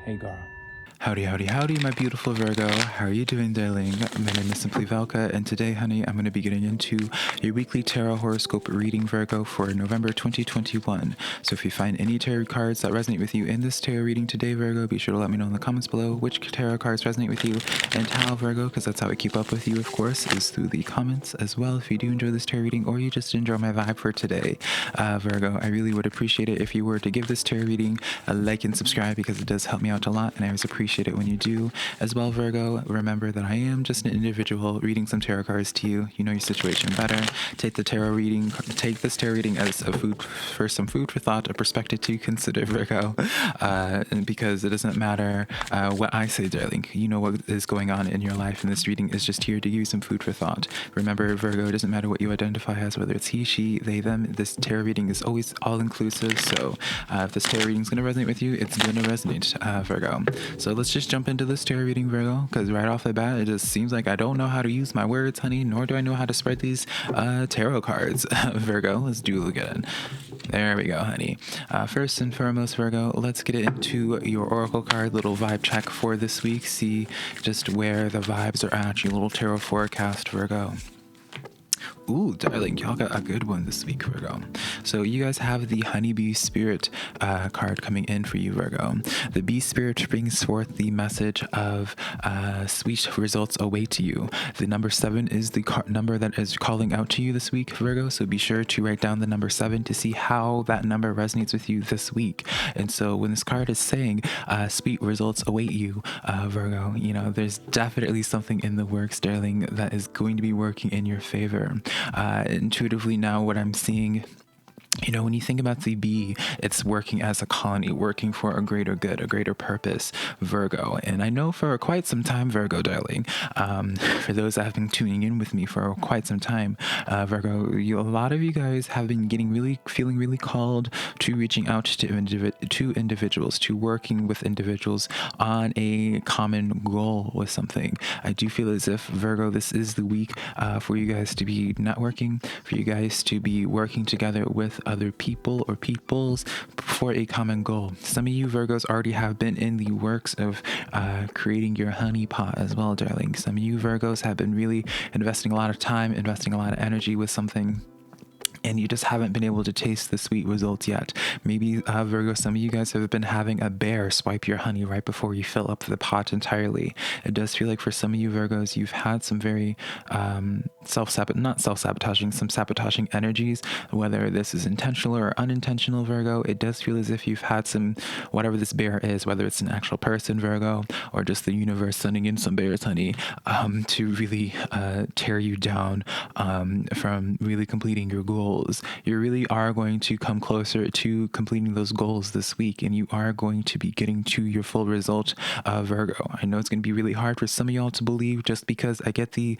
Hey girl. Howdy, howdy, howdy, my beautiful Virgo. How are you doing, darling? My name is SimplyVelca, and today, honey, I'm going to be getting into your weekly tarot horoscope reading, Virgo, for November 2021. So if you find any tarot cards that resonate with you in this tarot reading today, Virgo, be sure to let me know in the comments below which tarot cards resonate with you and how, Virgo, because that's how I keep up with you, of course, is through the comments as well. If you do enjoy this tarot reading or you just enjoy my vibe for today, Virgo, I really would appreciate it if you were to give this tarot reading a like and subscribe, because it does help me out a lot, and I always appreciate it when you do. As well, Virgo, remember that I am just an individual reading some tarot cards to you. You know your situation better. Take this tarot reading as some food for thought, a perspective to consider, Virgo. And because it doesn't matter what I say, darling. You know what is going on in your life, and this reading is just here to give you some food for thought. Remember, Virgo, it doesn't matter what you identify as, whether it's he, she, they, them. This tarot reading is always all-inclusive. So if this tarot reading is going to resonate with you, it's going to resonate, Virgo. So let's just jump into this tarot reading, Virgo, because right off the bat, it just seems like I don't know how to use my words, honey, nor do I know how to spread these tarot cards. Virgo, let's do it again. There we go, honey. First and foremost, Virgo, let's get into your oracle card, little vibe check for this week. See just where the vibes are at, your little tarot forecast, Virgo. Ooh, darling, y'all got a good one this week, Virgo. So you guys have the honeybee spirit card coming in for you, Virgo. The bee spirit brings forth the message of sweet results await you. The number 7 is the number that is calling out to you this week, Virgo. So be sure to write down the number 7 to see how that number resonates with you this week. And so when this card is saying sweet results await you, Virgo, you know, there's definitely something in the works, darling, that is going to be working in your favor. Intuitively now, what I'm seeing, you know, when you think about the bee, it's working as a colony, working for a greater good, a greater purpose, Virgo. And I know for quite some time, Virgo, darling, for those that have been tuning in with me for quite some time, Virgo, a lot of you guys have been feeling really called to reaching out to individuals, to working with individuals on a common goal with something. I do feel as if, Virgo, this is the week for you guys to be networking, for you guys to be working together with other people or peoples for a common goal. Some of you Virgos already have been in the works of creating your honey pot as well, darling. Some of you Virgos have been really investing a lot of time, investing a lot of energy with something, and you just haven't been able to taste the sweet results yet. Maybe, Virgo, some of you guys have been having a bear swipe your honey right before you fill up the pot entirely. It does feel like for some of you Virgos, you've had some very some sabotaging energies, whether this is intentional or unintentional, Virgo. It does feel as if you've had some, whatever this bear is, whether it's an actual person, Virgo, or just the universe sending in some bears, honey, to really tear you down from really completing your goals. You really are going to come closer to completing those goals this week, and you are going to be getting to your full result, Virgo. I know it's going to be really hard for some of y'all to believe, just because I get the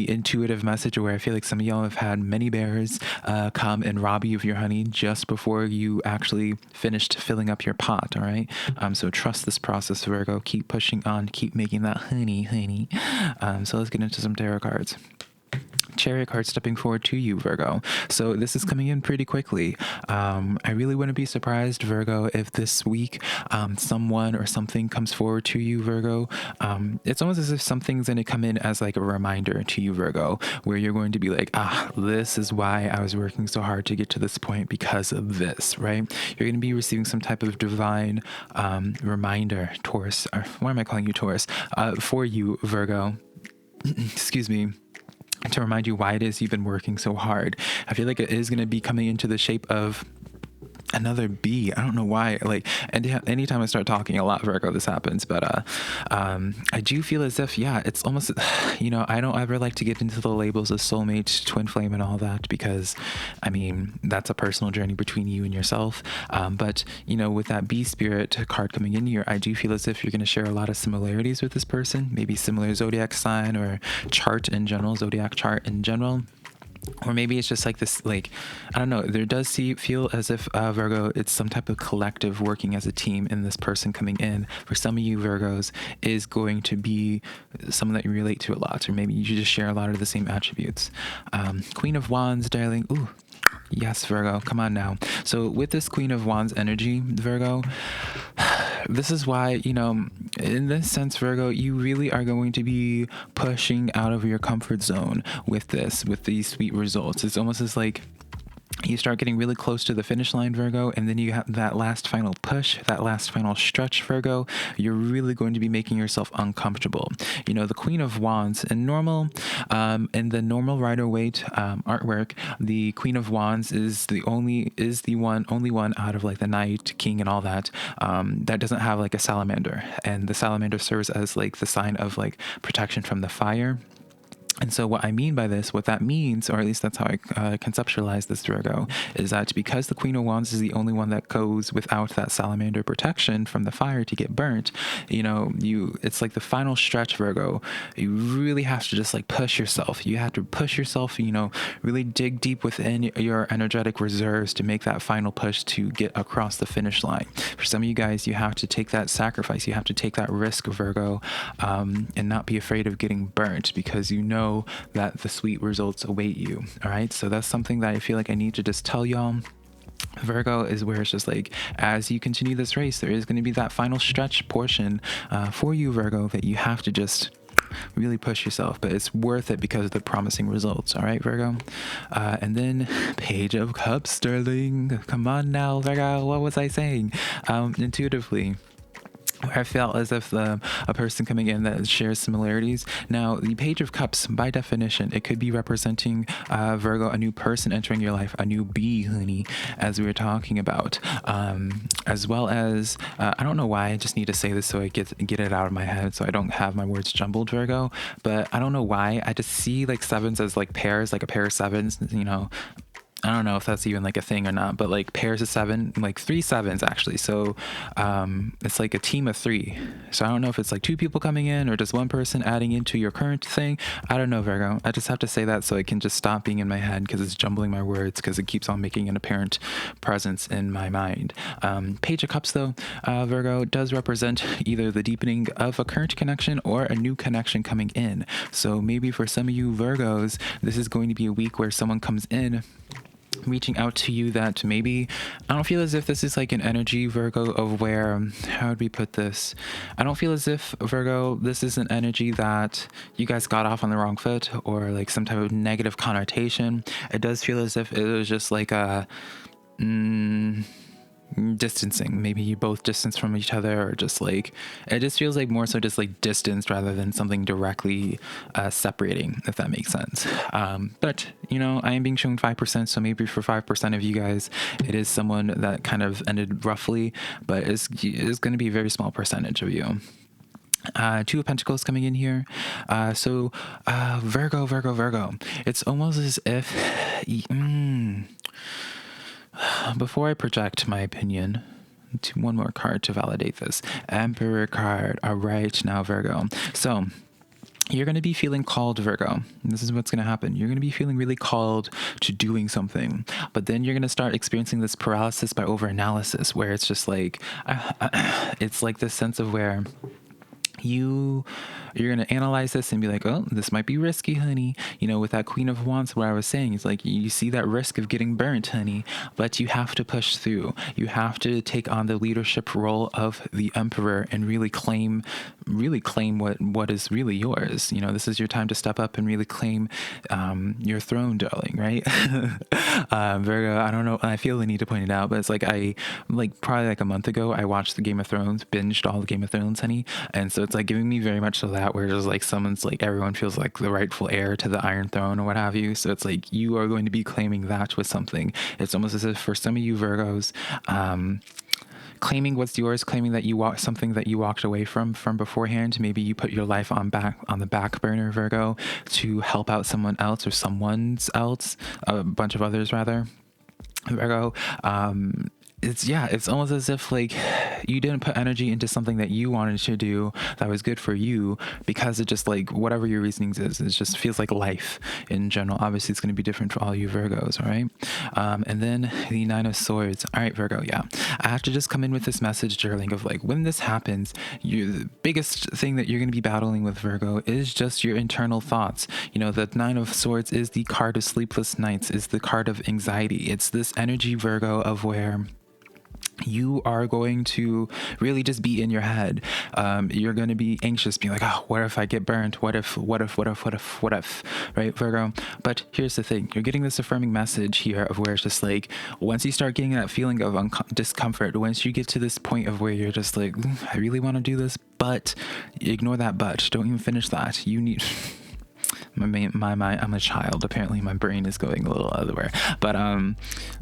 intuitive message where I feel like some of y'all have had many bears come and rob you of your honey just before you actually finished filling up your pot. All right. So trust this process, Virgo. Keep pushing on. Keep making that honey. So let's get into some tarot cards. Chariot card stepping forward to you, Virgo. So this is coming in pretty quickly. I really wouldn't be surprised, Virgo, if this week someone or something comes forward to you, Virgo. It's almost as if something's going to come in as like a reminder to you, Virgo, where you're going to be like, this is why I was working so hard to get to this point, because of this, right? You're going to be receiving some type of divine reminder, Taurus, or why am I calling you Taurus? For you, Virgo. Excuse me. To remind you why it is you've been working so hard. I feel like it is going to be coming into the shape of another bee. I don't know why. Like, anytime I start talking a lot, Virgo, this happens. But I do feel as if, it's almost, you know, I don't ever like to get into the labels of soulmate, twin flame, and all that, because, I mean, that's a personal journey between you and yourself. But, you know, with that bee spirit card coming in here, I do feel as if you're going to share a lot of similarities with this person, maybe similar zodiac sign or chart in general, zodiac chart in general. Or maybe it's just like this, like, I don't know, there does feel as if, Virgo, it's some type of collective working as a team, and this person coming in, for some of you Virgos, is going to be someone that you relate to a lot, or maybe you just share a lot of the same attributes. Queen of Wands, darling. Ooh, Yes, Virgo, come on now. So with this Queen of Wands energy, Virgo, this is why, in this sense, Virgo, you really are going to be pushing out of your comfort zone with these sweet results. It's almost as like you start getting really close to the finish line, Virgo, and then you have that last final push, that last final stretch, Virgo. You're really going to be making yourself uncomfortable. The Queen of Wands in the normal Rider-Waite artwork, the Queen of Wands is the only one out of like the Knight, King, and all that that doesn't have like a salamander, and the salamander serves as like the sign of like protection from the fire. And so what I mean by this, what that means, or at least that's how I conceptualize this, Virgo, is that because the Queen of Wands is the only one that goes without that salamander protection from the fire to get burnt, it's like the final stretch, Virgo. You really have to just like push yourself. You have to push yourself, really dig deep within your energetic reserves to make that final push to get across the finish line. For some of you guys, you have to take that sacrifice. You have to take that risk, Virgo, and not be afraid of getting burnt, because that the sweet results await you. All right, so that's something that I feel like I need to just tell y'all, Virgo, is where it's just like, as you continue this race, there is going to be that final stretch portion for you, Virgo, that you have to just really push yourself, but it's worth it because of the promising results. All right, Virgo. And then Page of Cups, Sterling. Come on now, Virgo. What was I saying? Intuitively, I felt as if a person coming in that shares similarities. Now, the Page of Cups, by definition, it could be representing Virgo, a new person entering your life, a new bee, honey, as we were talking about, as well as I don't know why I just need to say this so I get it out of my head, so I don't have my words jumbled, Virgo. But I don't know why I just see like sevens as like pairs, like a pair of sevens, I don't know if that's even like a thing or not, but like pairs of seven, like 3 sevens actually. So it's like a team of 3. So I don't know if it's like 2 people coming in or just one person adding into your current thing. I don't know, Virgo. I just have to say that so I can just stop being in my head, because it's jumbling my words, because it keeps on making an apparent presence in my mind. Page of Cups, though, Virgo, does represent either the deepening of a current connection or a new connection coming in. So maybe for some of you Virgos, this is going to be a week where someone comes in reaching out to you that maybe, I don't feel as if this is like an energy, Virgo, of where, how would we put this? I don't feel as if, Virgo, this is an energy that you guys got off on the wrong foot or like some type of negative connotation. It does feel as if it was just like a distancing. Maybe you both distance from each other, or just like, it just feels like more so just like distance rather than something directly separating, if that makes sense. But I am being shown 5%, so maybe for 5% of you guys it is someone that kind of ended roughly, but it's going to be a very small percentage of you. 2 of Pentacles coming in here. So Virgo, it's almost as if before I project my opinion, one more card to validate this. Emperor card. All right, now Virgo. So you're going to be feeling called, Virgo. This is what's going to happen. You're going to be feeling really called to doing something, but then you're going to start experiencing this paralysis by overanalysis, where it's just like, it's like this sense of where you're going to analyze this and be like, oh, this might be risky, honey. With that Queen of Wands, what I was saying is like, you see that risk of getting burnt, honey, but you have to push through. You have to take on the leadership role of the Emperor and really claim what is really yours. This is your time to step up and really claim your throne, darling, right? Virgo, I don't know, I feel the need to point it out, but it's like, probably like a month ago, I watched the Game of Thrones, binged all the Game of Thrones, honey, and so it's like giving me very much so that, where there's like someone's like, everyone feels like the rightful heir to the Iron Throne or what have you. So it's like you are going to be claiming that with something. It's almost as if for some of you Virgos, claiming what's yours, claiming that you walk something that you walked away from beforehand. Maybe you put your life on the back burner, Virgo, to help out someone else or someone's else, a bunch of others rather, Virgo. it's almost as if like you didn't put energy into something that you wanted to do that was good for you, because it just like whatever your reasonings is, it just feels like life in general. Obviously it's going to be different for all you Virgos, all right? And then the Nine of Swords. All right, Virgo, yeah, I have to just come in with this message, darling, of like, when this happens, the biggest thing that you're going to be battling with, Virgo, is just your internal thoughts. You know, the Nine of Swords is the card of sleepless nights, is the card of anxiety. It's this energy, Virgo, of where you are going to really just be in your head. You're going to be anxious, being like, oh, what if I get burned? What if, right, Virgo? But here's the thing. You're getting this affirming message here of where it's just like, once you start getting that feeling of discomfort, once you get to this point of where you're just like, I really want to do this, but ignore that but. Don't even finish that. You need... my mind, I'm a child, apparently my brain is going a little otherwhere, but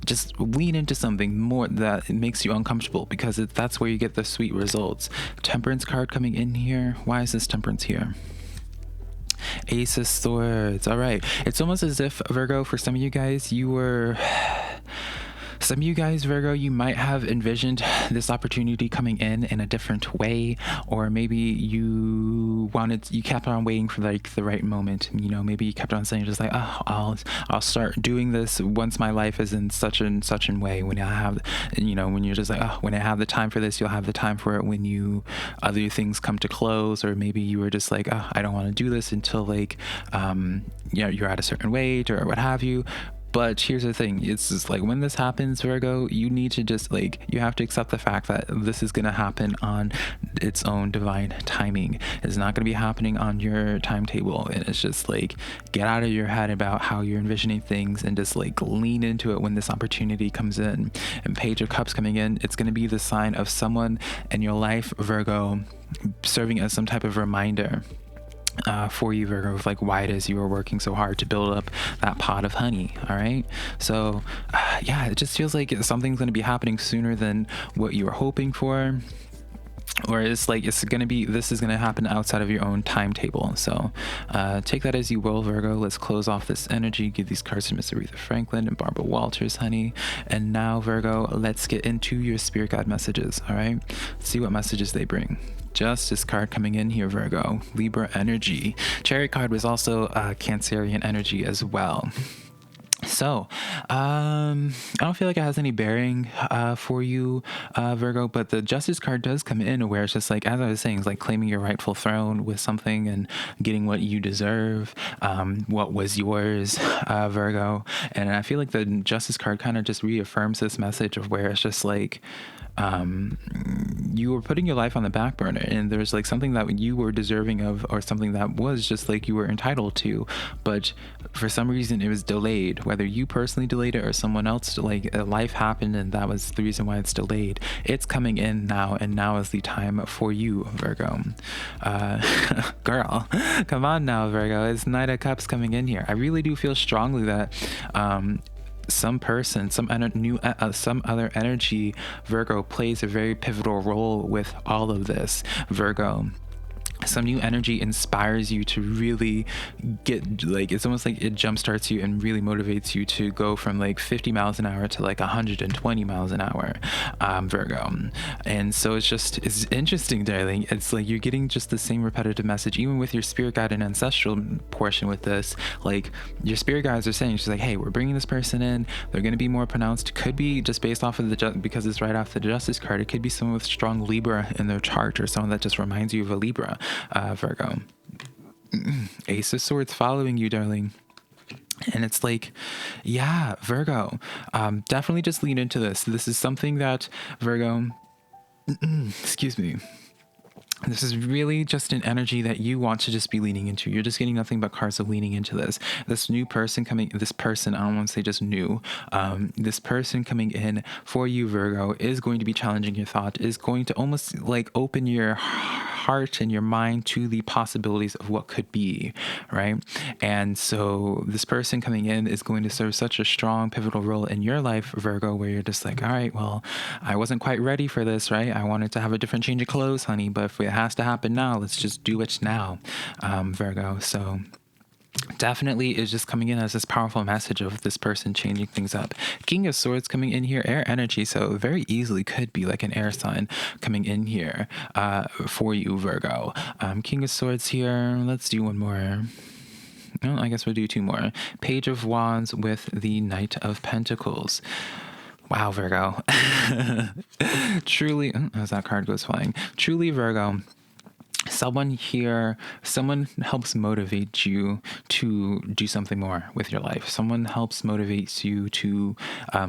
just lean into something more that makes you uncomfortable, because that's where you get the sweet results. Temperance card coming in here. Why is this Temperance here? Ace of Swords. All right, it's almost as if, Virgo, for some of you guys, Virgo, you might have envisioned this opportunity coming in a different way, or maybe you kept on waiting for like the right moment. You know, maybe you kept on saying just like, oh, I'll start doing this once my life is in such and such a way. When I have, you know, when you're just like, oh, when I have the time for this, you'll have the time for it when other things come to close, or maybe you were just like, oh, I don't want to do this until like, you know, you're at a certain weight or what have you. But here's the thing, it's just like, when this happens, Virgo, you need to just like, you have to accept the fact that this is going to happen on its own divine timing. It's not going to be happening on your timetable. And it's just like, get out of your head about how you're envisioning things and just like lean into it when this opportunity comes in. And Page of Cups coming in, it's going to be the sign of someone in your life, Virgo, serving as some type of reminder for you, Virgo, of like why it is you are working so hard to build up that pot of honey. All right, so yeah, it just feels like something's going to be happening sooner than what you were hoping for, or it's like this is going to happen outside of your own timetable. So take that as you will, Virgo. Let's close off this energy, give these cards to Miss Aretha Franklin and Barbara Walters, honey. And now, Virgo, let's get into your spirit guide messages. All right, let's see what messages they bring. Justice card coming in here, Virgo. Libra energy. Chariot card was also Cancerian energy as well. So, I don't feel like it has any bearing for you, Virgo, but the Justice card does come in where it's just like, as I was saying, it's like claiming your rightful throne with something and getting what you deserve, what was yours, Virgo. And I feel like the Justice card kind of just reaffirms this message of where it's just like, you were putting your life on the back burner, and there's like something that you were deserving of, or something that was just like you were entitled to, but for some reason it was delayed, whether you personally delayed it or someone else, like life happened and that was the reason why it's delayed. It's coming in now, and now is the time for you, Virgo. Girl, come on now, Virgo. It's Knight of Cups coming in here. I really do feel strongly that some other energy, Virgo, plays a very pivotal role with all of this, Virgo. Some new energy inspires you to really get, like, it's almost like it jumpstarts you and really motivates you to go from like 50 miles an hour to like 120 miles an hour, Virgo. And so it's interesting, darling. It's like you're getting just the same repetitive message, even with your spirit guide and ancestral portion with this. Like, your spirit guides are saying, she's like, hey, we're bringing this person in. They're going to be more pronounced. Could be just based off of because it's right off the Justice card. It could be someone with strong Libra in their chart, or someone that just reminds you of a Libra. Virgo. Ace of Swords following you, darling. And it's like, yeah, Virgo, definitely just lean into this. This is something that, Virgo, excuse me, this is really just an energy that you want to just be leaning into. You're just getting nothing but cards of leaning into this. This new person coming, this person, I don't want to say just new, this person coming in for you, Virgo, is going to be challenging your thought, is going to almost like open your heart and your mind to the possibilities of what could be, right? And so this person coming in is going to serve such a strong, pivotal role in your life, Virgo, where you're just like, all right, well, I wasn't quite ready for this, right? I wanted to have a different change of clothes, honey, but if it has to happen now, let's just do it now, Virgo. So definitely is just coming in as this powerful message of this person changing things up. King of Swords coming in here, air energy, so very easily could be like an air sign coming in here for you, Virgo. King of Swords here. Let's do one more. Oh, I guess we'll do two more. Page of Wands with the Knight of Pentacles. Wow, Virgo. Truly, as that card goes flying, truly, Virgo. Someone helps motivate you to do something more with your life. Someone helps motivates you to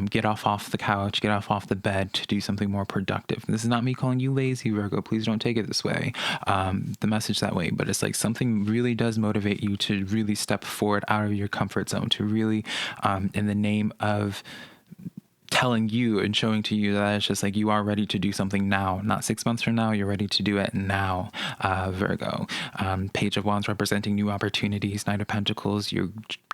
get off the couch, get off the bed, to do something more productive. This is not me calling you lazy, Virgo. Please don't take it this way, the message that way. But it's like something really does motivate you to really step forward out of your comfort zone, to really, in the name of telling you and showing to you that it's just like you are ready to do something now, not 6 months from now. You're ready to do it now, Virgo. Page of Wands representing new opportunities. Knight of Pentacles, you're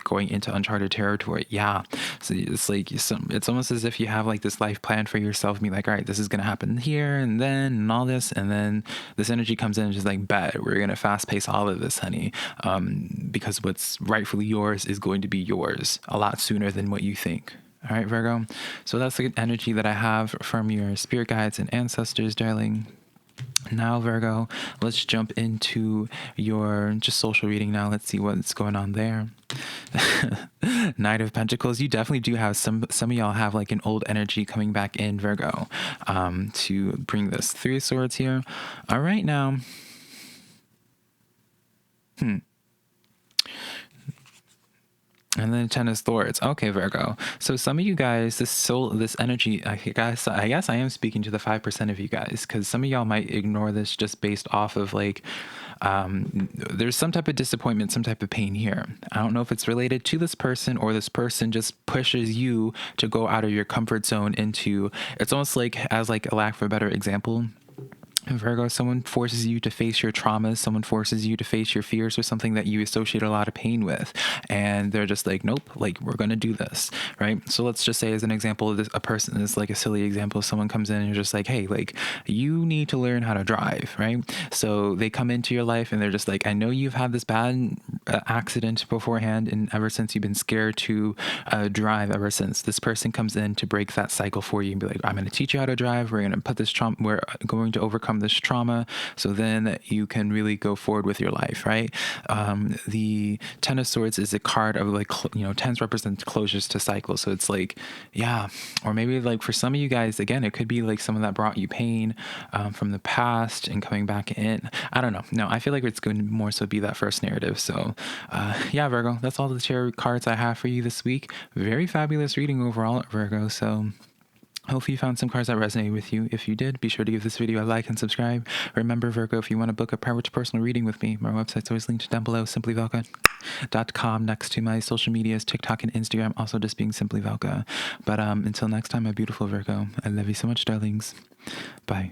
going into uncharted territory. Yeah, so it's like it's almost as if you have like this life plan for yourself and be like, all right, this is gonna happen here and then and all this, and then this energy comes in and just like, bet we're gonna fast pace all of this, honey, because what's rightfully yours is going to be yours a lot sooner than what you think. All right, Virgo. So that's the energy that I have from your spirit guides and ancestors, darling. Now, Virgo, let's jump into your just social reading now. Let's see what's going on there. Knight of Pentacles. You definitely do have some of y'all have like an old energy coming back in, Virgo, to bring this. Three of Swords here. All right, now. And then Ten of Swords. Okay, Virgo. So some of you guys, this energy, I guess I am speaking to the 5% of you guys, because some of y'all might ignore this just based off of like, there's some type of disappointment, some type of pain here. I don't know if it's related to this person or this person just pushes you to go out of your comfort zone into, it's almost like, as like a lack of a better example, Virgo, someone forces you to face your traumas, someone forces you to face your fears or something that you associate a lot of pain with. And they're just like, nope, like we're going to do this, right? So let's just say as an example, a person is like a silly example. Someone comes in and you're just like, hey, like you need to learn how to drive, right? So they come into your life and they're just like, I know you've had this bad accident beforehand. And ever since you've been scared to drive ever since, this person comes in to break that cycle for you and be like, I'm going to teach you how to drive. We're going to put this trauma, we're going to overcome this trauma, so then you can really go forward with your life, right? The Ten of Swords is a card of like, tens represent closures to cycles. So it's like, yeah, or maybe like for some of you guys, again, it could be like someone that brought you pain from the past and coming back in. I don't know. No, I feel like it's going to more so be that first narrative. So yeah, Virgo, that's all the tarot cards I have for you this week. Very fabulous reading overall, Virgo. So hopefully you found some cards that resonate with you. If you did, be sure to give this video a like and subscribe. Remember, Virgo, if you want to book a private personal reading with me, my website's always linked down below, SimplyVelca.com, next to my social medias, TikTok and Instagram, also just being SimplyVelca. But until next time, my beautiful Virgo, I love you so much, darlings. Bye.